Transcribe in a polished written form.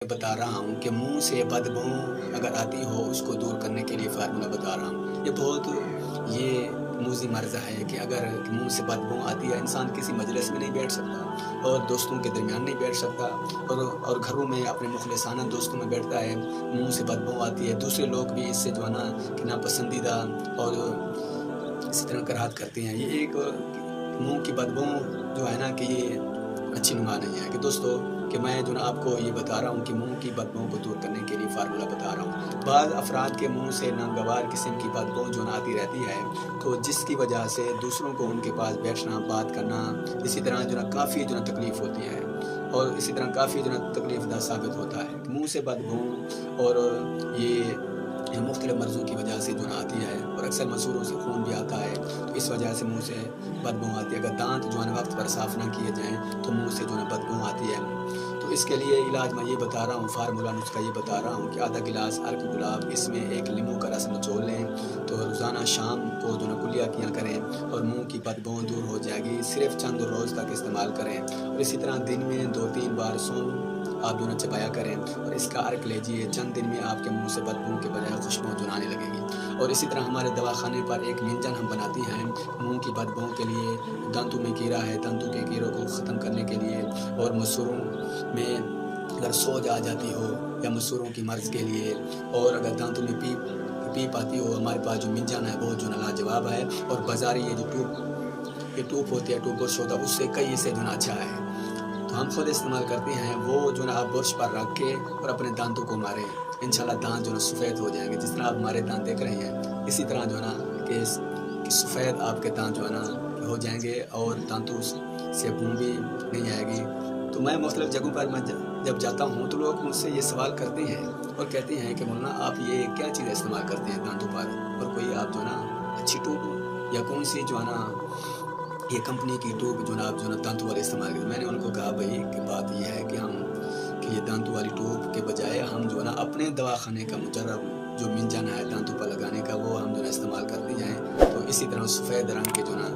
बता रहा हूँ कि मुँह से बदबू अगर आती हो उसको दूर करने के लिए फ़ार्मूला बता रहा हूँ। ये मूज़ी मर्ज़ है कि अगर मुँह से बदबू आती है, इंसान किसी मजलिस में नहीं बैठ सकता और दोस्तों के दरमियान नहीं बैठ सकता और घरों में अपने मुख़लिसाना दोस्तों में बैठता है, मुँह से बदबू आती है। दूसरे लोग भी इससे जो है ना कि नापसंदीदा और इसी तरह कराहत करते हैं। ये एक मुँह की बदबू जो है ना कि ये अच्छी नुमा नहीं है कि दोस्तों कि मैं जो ना आपको ये बता रहा हूँ कि मुँह की बदबू को दूर करने के लिए फ़ार्मूला बता रहा हूँ। बाज़ अफ़राद के मुँह से नागवार किस्म की बदबू जो ना आती रहती है, तो जिसकी वजह से दूसरों को उनके पास बैठना, बात करना, इसी तरह जो ना काफ़ी जो ना तकलीफ़ होती है और इसी तरह काफ़ी जो ना तकलीफ़देह साबित होता है। मुँह से बदबू और ये मुख्तलिफ़ मर्ज़ों की वजह से जो ना आती है और अक्सर मसूड़ों से खून भी आता है, तो इस वजह से मुँह से बदबू आती है। अगर दाँत जो है ना वक़्त पर साफ़ ना किए जाएँ, तो मुँह से जो है ना बदबू आती है। तो इसके लिए इलाज मैं ये बता रहा हूँ, फ़ार्मूला नुस्ख़ा ये बता रहा हूँ कि आधा गिलास अर्क गुलाब, इसमें 1 नींबू का रस निचोड़ लें, तो रोज़ाना शाम को जो ना कुल्लिया किया करें और मुँह की बदबू दूर हो जाएगी। सिर्फ़ चंद रोज़ तक इस्तेमाल करें और इसी तरह दिन में 2-3 बार सौंफ आप जो ना चबाया करें और इसका अर्क लीजिए। चंद दिन में आपके मुँह से बदबू के बजाय खुशबू जो आने लगेगी। और इसी तरह हमारे दवाख़ाने पर एक व्यंजन हम बनाते हैं मुँह की बदबू के लिए। दांतों में कीड़ा है, दांतों के कीड़ों को ख़त्म करने के लिए और मसूड़ों में अगर सोज आ जाती हो या मसूड़ों की मर्ज़ के लिए और अगर दांतों में पीप आती हो, हमारे पास जो व्यंजन है वो जो ना लाजवाब है और बाज़ारी ये जो ट्यूब होती है, ट्यूब ब्रश होता है, उससे कई से जो ना अच्छा है। तो हम खुद इस्तेमाल करते हैं, वो जो ना आप ब्रश पर रख के और अपने दांतों को मारें, इंशाल्लाह दांत जो ना सफ़ेद हो जाएँगे। जिस तरह आप हमारे दांत देख रहे हैं, इसी तरह जो है ना कि सफ़ेद आपके दांत जो है ना हो जाएँगे और दांतों से बू भी नहीं आएगी। तो मैं मुख्तलिफ़ जगहों पर मैं जब जाता हूँ तो लोग मुझसे ये सवाल करते हैं और कहते हैं कि मौलाना आप ये क्या चीज़ इस्तेमाल करते हैं दांतों पर और कोई आप जो है ना अच्छी ट्यूब या कौन-सी जो है ना ये कंपनी की ट्यूब जो ना आप जो ना दांतों वाली इस्तेमाल करें। मैंने उनको कहा भई कि बात ये है कि ये दांतों वाली ट्यूब के बजाय हम जो है ना अपने दवाख़ाने का मुजर्रब जो व्यंजन है दांतों पर लगाने का वो हम जो है इस्तेमाल करते हैं। तो इसी तरह सफ़ेद रंग के जो ना